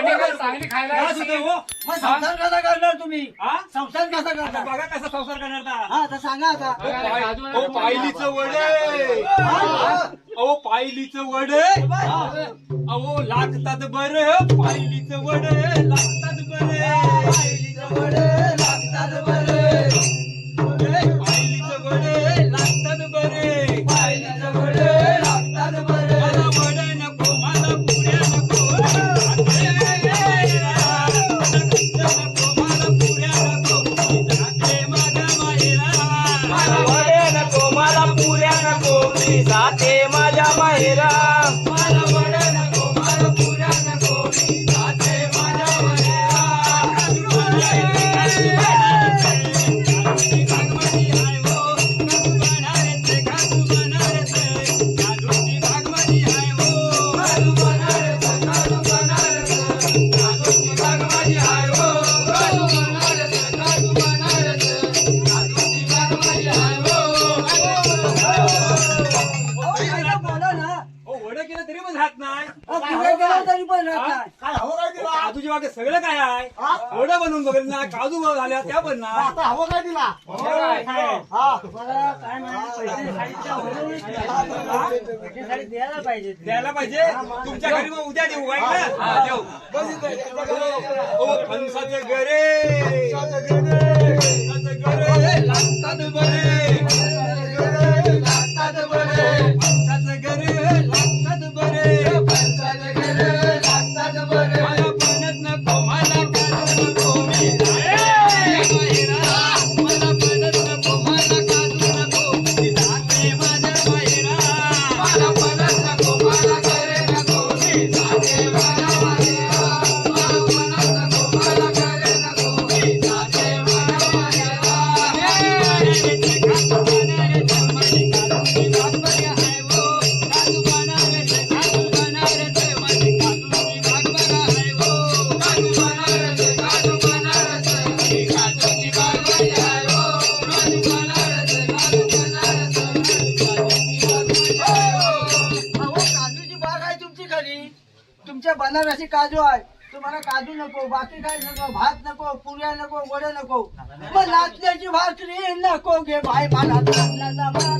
चांगली खायला त्रास होतो हो. मग संसार कसा करणार तुम्ही? हा? संसार कसा आता करणार? बघा कसा संसार करणार आता. हा तर सांगा आता. अहो पायलीचं वडे, अहो पायलीचं वडे, अहो लागतात बरं पायलीचं वडे, लागतात बरे पायलीचं वडे लागतात बरे, पायलीचं वडे लागतात बरे, पायलीचं वडे लागतात बरे. मला वडे नको, मला पुऱ्या नको, मला पुऱ्या नको, जाते माझ्या माहेरा. मला वडे नको, मला पुऱ्या नको, मी जाते माझ्या माहेरा. मला वडे नको, मला पुऱ्या नको, मी जाते माझ्या माहेरा. बोला ना. वडे केलं तरी पण राहत नाही. पुढे गेला तरी पण राहत नाही. काय हवं काय दिला? काजूच्या बागेत सगळं काय आहे. वडे बनवून बघेल ना, काजू झाल्या त्या पण ना. आता हवं काय दिला? हा. तुम्हाला काय माहिती, पैसे साडीच्या वरून पैसे साडी द्यायला पाहिजे. द्यायला पाहिजे. तुमच्या घरी मग उद्या देऊ काय ना? देऊ. ओ फणसाचे गरे, फणसाचे गरे लागतात बरे, लागतात बरे, फणसाचे गरे लागतात बरे, फणसाचे गरे लागतात बरे. मला फणस नको, मला काजू नको, मी जाते माहेरा. मला फणस नको, मला काजू नको, मी जाते माझ्या माहेरा. मला फणस नको, मला गरे नको, मी जाते माझ्या माहेरा. मला फणस नको, मला गरे नको, मी जाते माझ्या माहेरा. काजू बनारस माझी काजूची बाग बरी आहे वो. काजू बनारस, काजू बनारस माझी काजूची बाग बरी आहे वो. काजू बनारस, काजू बनारस माझी काजूची बाग बरी आहे वो. काजू बनारस, काजू बनारस माझी काजूची बाग बरी आहे वो. अहो काजूची बाग आहे तुमची घरी, तुमच्या बनारसी काजू आहे. तुम्हाला काजू नको, बाकी काय नको, भात नको, पुऱ्या नको, वडे नको, मग नाचण्याची भाकरी नको घे भाई, मला नाचण्याचा भात